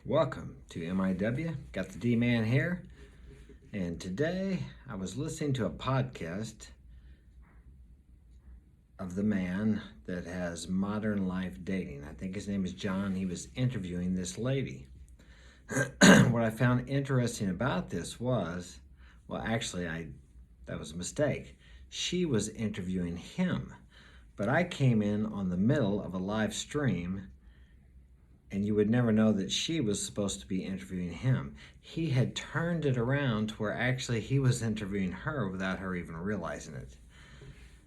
Welcome to MIW. Got the D-Man here. And today I was listening to a podcast of the man that has Modern Life Dating. I think his name is John. He was interviewing this lady. What I found interesting about this was, that was a mistake. She was interviewing him. But I came in on the middle of a live stream, and you would never know that she was supposed to be interviewing him. He had turned it around to where actually he was interviewing her without her even realizing it.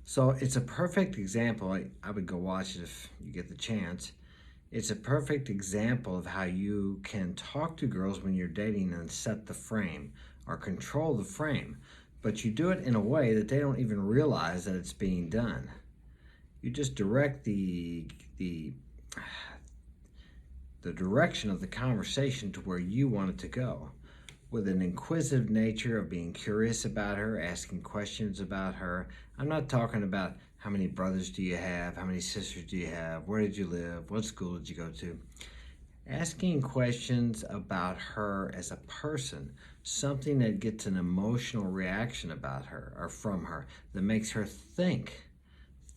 So it's a perfect example. I would go watch it if you get the chance. It's a perfect example of how you can talk to girls when you're dating and set the frame or control the frame. But you do it in a way that they don't even realize that it's being done. You just direct the direction of the conversation to where you want it to go, with an inquisitive nature of being curious about her, asking questions about her. I'm not talking about how many brothers do you have, how many sisters do you have, where did you live, what school did you go to. Asking questions about her as a person, something that gets an emotional reaction about her or from her that makes her think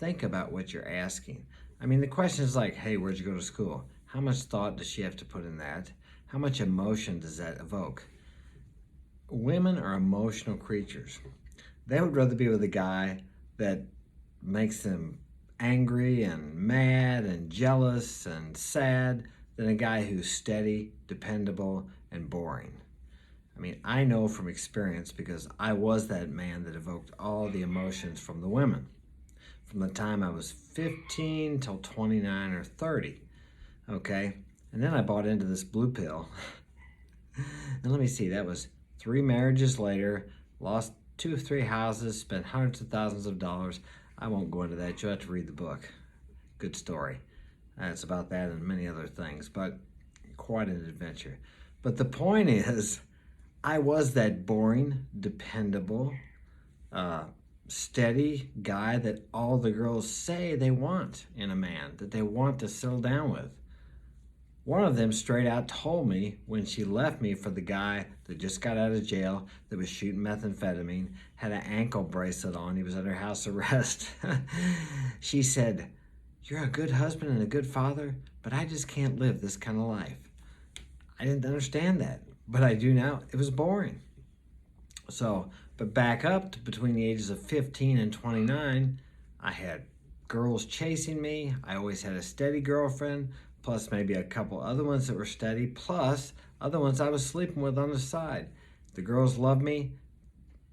about what you're asking. I mean, the question is like, hey, where'd you go to school? How much thought does she have to put in that? How much emotion does that evoke? Women are emotional creatures. They would rather be with a guy that makes them angry and mad and jealous and sad than a guy who's steady, dependable, and boring. I mean, I know from experience because I was that man that evoked all the emotions from the women from the time I was 15 till 29 or 30. Okay, and then I bought into this blue pill. And let me see, that was 3 marriages later, lost 2 or 3 houses, spent hundreds of thousands of dollars. I won't go into that. You'll have to read the book. Good story. It's about that and many other things, but quite an adventure. But the point is, I was that boring, dependable, steady guy that all the girls say they want in a man, that they want to settle down with. One of them straight out told me when she left me for the guy that just got out of jail, that was shooting methamphetamine, had an ankle bracelet on, he was under house arrest. She said, "You're a good husband and a good father, but I just can't live this kind of life." I didn't understand that, but I do now. It was boring. So, but back up to between the ages of 15 and 29, I had girls chasing me. I always had a steady girlfriend, plus maybe a couple other ones that were steady, plus other ones I was sleeping with on the side. The girls loved me.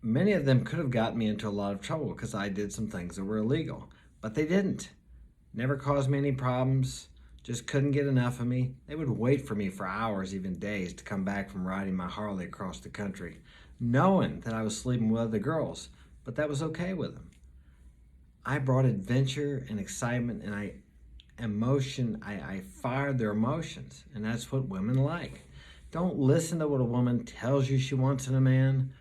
Many of them could have gotten me into a lot of trouble because I did some things that were illegal, but they didn't. Never caused me any problems, just couldn't get enough of me. They would wait for me for hours, even days, to come back from riding my Harley across the country, knowing that I was sleeping with other girls, but that was okay with them. I brought adventure and excitement, and I fired their emotions, and that's what women like. Don't listen to what a woman tells you she wants in a man.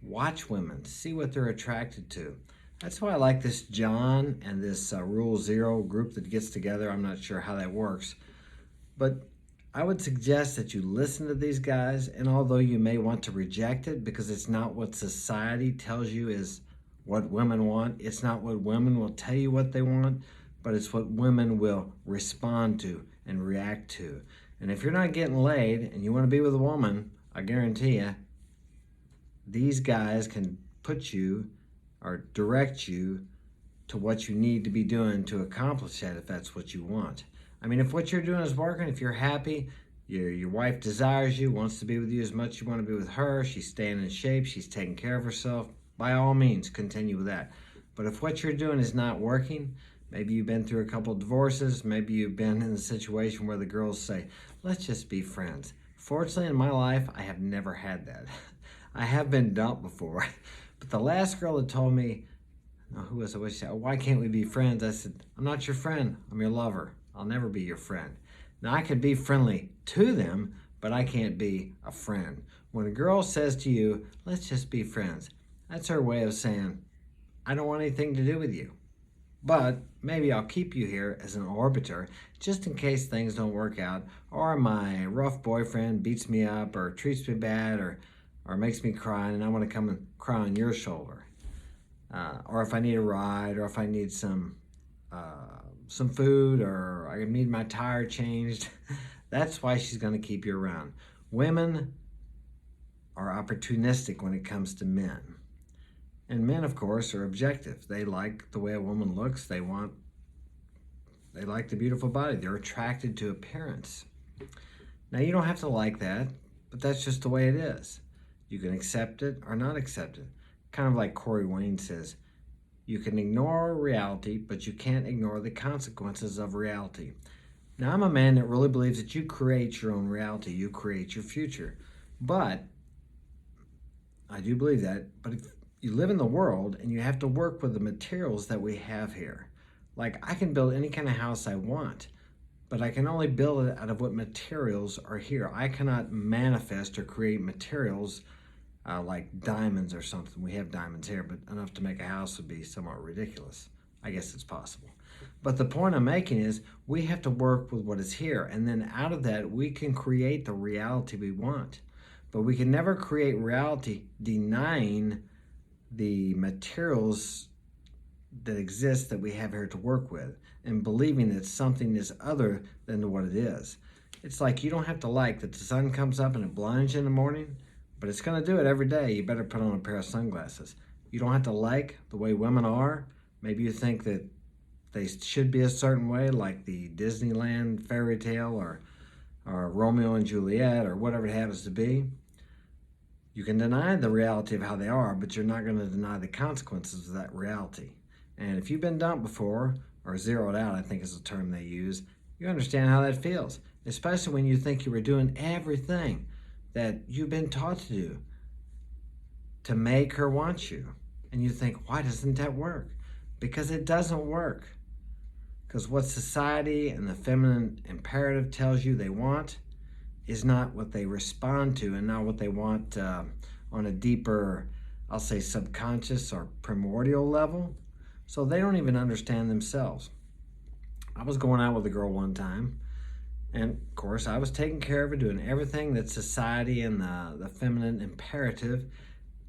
Watch women, see what they're attracted to. That's why I like this John and this Rule Zero group that gets together. I'm not sure how that works, but I would suggest that you listen to these guys, and although you may want to reject it because it's not what society tells you is what women want, it's not what women will tell you what they want, but it's what women will respond to and react to. And if you're not getting laid and you want to be with a woman, I guarantee you, these guys can put you or direct you to what you need to be doing to accomplish that if that's what you want. I mean, if what you're doing is working, if you're happy, your wife desires you, wants to be with you as much as you want to be with her, she's staying in shape, she's taking care of herself, by all means, continue with that. But if what you're doing is not working, maybe you've been through a couple of divorces, maybe you've been in a situation where the girls say, let's just be friends. Fortunately, in my life, I have never had that. I have been dumped before. But the last girl that told me, who was it? She said, why can't we be friends? I said, I'm not your friend. I'm your lover. I'll never be your friend. Now, I could be friendly to them, but I can't be a friend. When a girl says to you, let's just be friends, that's her way of saying, I don't want anything to do with you. But maybe I'll keep you here as an orbiter just in case things don't work out, or my rough boyfriend beats me up or treats me bad or makes me cry and I want to come and cry on your shoulder. Or if I need a ride, or if I need some food, or I need my tire changed. That's why she's going to keep you around. Women are opportunistic when it comes to men. And men, of course, are objective. They like the way a woman looks. They like the beautiful body. They're attracted to appearance. Now, you don't have to like that, but that's just the way it is. You can accept it or not accept it. Kind of like Corey Wayne says, you can ignore reality, but you can't ignore the consequences of reality. Now, I'm a man that really believes that you create your own reality. You create your future. But I do believe that. But if you live in the world and you have to work with the materials that we have here. Like, I can build any kind of house I want, but I can only build it out of what materials are here. I cannot manifest or create materials like diamonds or something. We have diamonds here, but enough to make a house would be somewhat ridiculous. I guess it's possible. But the point I'm making is we have to work with what is here, and then out of that we can create the reality we want. But we can never create reality denying the materials that exist that we have here to work with and believing that something is other than what it is. It's like you don't have to like that the sun comes up and it blinds you in the morning, but it's going to do it every day. You better put on a pair of sunglasses. You don't have to like the way women are. Maybe you think that they should be a certain way, like the Disneyland fairy tale or Romeo and Juliet or whatever it happens to be. You can deny the reality of how they are, but you're not going to deny the consequences of that reality. And if you've been dumped before, or zeroed out, I think is the term they use, you understand how that feels, especially when you think you were doing everything that you've been taught to do to make her want you. And you think, why doesn't that work? Because it doesn't work. Because what society and the feminine imperative tells you they want is not what they respond to, and not what they want on a deeper, I'll say, subconscious or primordial level. So they don't even understand themselves. I was going out with a girl one time, and of course I was taking care of her, doing everything that society and the feminine imperative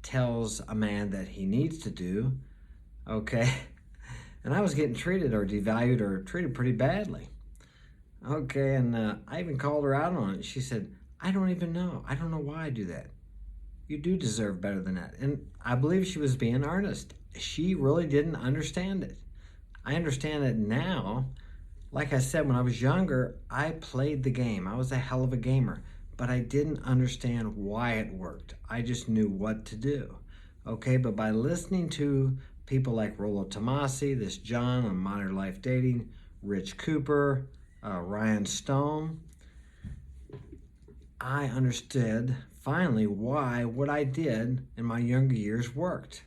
tells a man that he needs to do, okay? And I was getting treated or devalued or treated pretty badly. Okay, and I even called her out on it. She said, I don't even know. I don't know why I do that. You do deserve better than that. And I believe she was being earnest. She really didn't understand it. I understand it now. Like I said, when I was younger, I played the game. I was a hell of a gamer, but I didn't understand why it worked. I just knew what to do. Okay, but by listening to people like Rollo Tomasi, this John on Modern Life Dating, Rich Cooper, Ryan Stone, I understood finally why what I did in my younger years worked.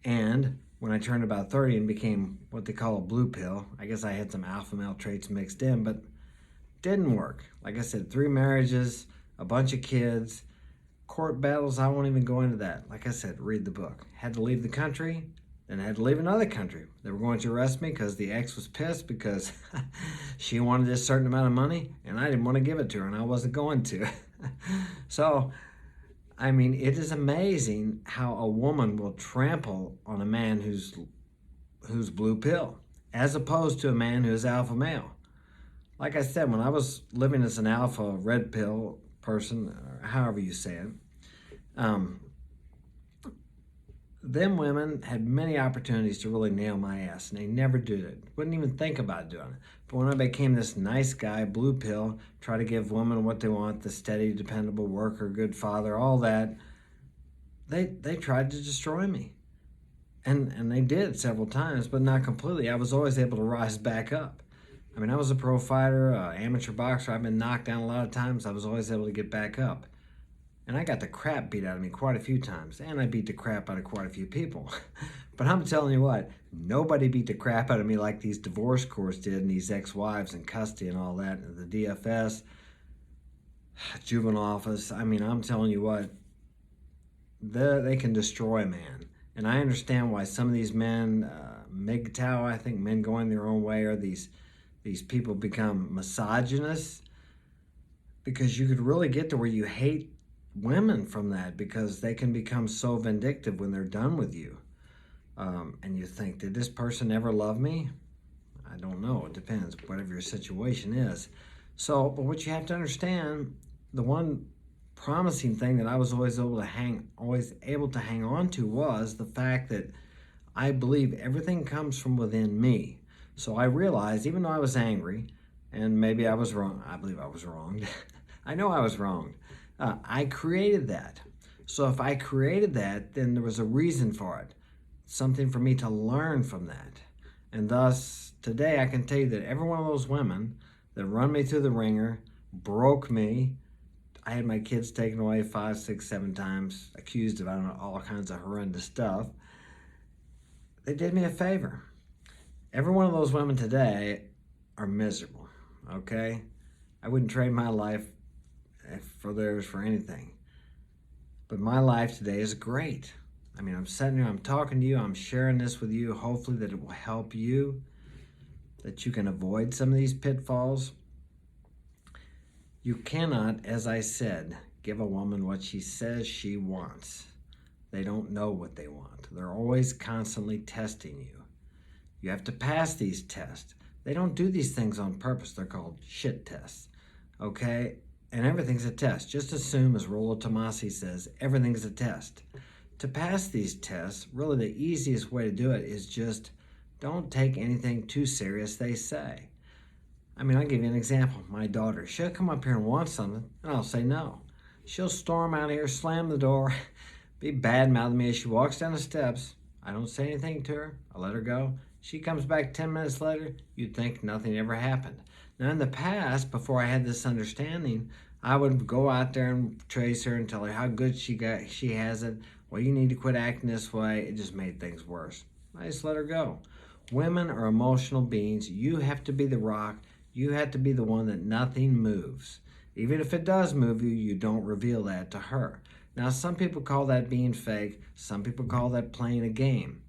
And when I turned about 30 and became what they call a blue pill, I guess I had some alpha male traits mixed in, but didn't work. Like I said, 3 marriages, a bunch of kids, court battles. I won't even go into that. Like I said, read the book. Had to leave the country. Then I had to leave another country. They were going to arrest me because the ex was pissed because she wanted a certain amount of money and I didn't want to give it to her and I wasn't going to. So, I mean, it is amazing how a woman will trample on a man who's blue pill as opposed to a man who's alpha male. Like I said, when I was living as an alpha red pill person, or however you say it, them women had many opportunities to really nail my ass, and they never did it. Wouldn't even think about doing it. But when I became this nice guy, blue pill, try to give women what they want, the steady, dependable worker, good father, all that, they tried to destroy me. And they did several times, but not completely. I was always able to rise back up. I mean, I was a pro fighter, amateur boxer. I've been knocked down a lot of times. I was always able to get back up. And I got the crap beat out of me quite a few times. And I beat the crap out of quite a few people. But I'm telling you what, nobody beat the crap out of me like these divorce courts did and these ex-wives in custody and all that. And the DFS, juvenile office. I mean, I'm telling you what, they can destroy a man. And I understand why some of these men MGTOW, I think, men going their own way, or these people become misogynists, because you could really get to where you hate women from that, because they can become so vindictive when they're done with you. And you think, did this person ever love me? I don't know. It depends, whatever your situation is. So, but what you have to understand, the one promising thing that I was always able to hang on to was the fact that I believe everything comes from within me. So I realized, even though I was angry, and maybe I was wrong, I believe I was wronged. I know I was wronged. I created that. So if I created that, then there was a reason for it. Something for me to learn from that. And thus, today I can tell you that every one of those women that run me through the ringer, broke me, I had my kids taken away 5, 6, 7 times, accused of, I don't know, all kinds of horrendous stuff. They did me a favor. Every one of those women today are miserable, okay? I wouldn't trade my life for theirs for anything. But my life today is great. I mean, I'm sitting here, I'm talking to you, I'm sharing this with you, hopefully that it will help you, that you can avoid some of these pitfalls. You cannot, as I said, give a woman what she says she wants. They don't know what they want. They're always constantly testing you. You have to pass these tests. They don't do these things on purpose. They're called shit tests, okay? And everything's a test. Just assume, as Rollo Tomassi says, everything's a test. To pass these tests, really the easiest way to do it is just don't take anything too serious they say. I mean, I'll give you an example. My daughter, she'll come up here and want something, and I'll say no. She'll storm out here, slam the door, be bad-mouthing me as she walks down the steps. I don't say anything to her. I let her go. She comes back 10 minutes later, you'd think nothing ever happened. Now, in the past, before I had this understanding, I would go out there and trace her and tell her how good she has it. Well, you need to quit acting this way. It just made things worse. I just let her go. Women are emotional beings. You have to be the rock. You have to be the one that nothing moves. Even if it does move you, you don't reveal that to her. Now, some people call that being fake. Some people call that playing a game.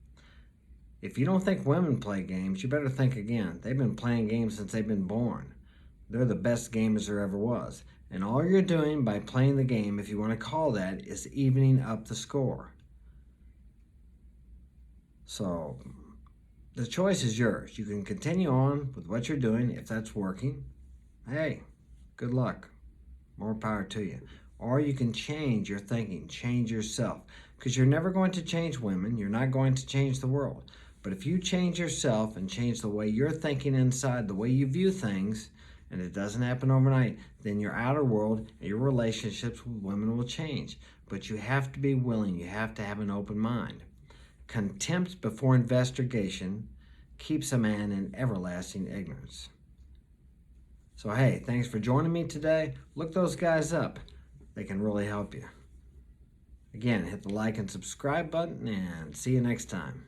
If you don't think women play games, you better think again. They've been playing games since they've been born. They're the best gamers there ever was. And all you're doing by playing the game, if you want to call that, is evening up the score. So the choice is yours. You can continue on with what you're doing if that's working. Hey, good luck. More power to you. Or you can change your thinking, change yourself. Because you're never going to change women. You're not going to change the world. But if you change yourself and change the way you're thinking inside, the way you view things, and it doesn't happen overnight, then your outer world and your relationships with women will change. But you have to be willing. You have to have an open mind. Contempt before investigation keeps a man in everlasting ignorance. So, hey, thanks for joining me today. Look those guys up. They can really help you. Again, hit the like and subscribe button, and see you next time.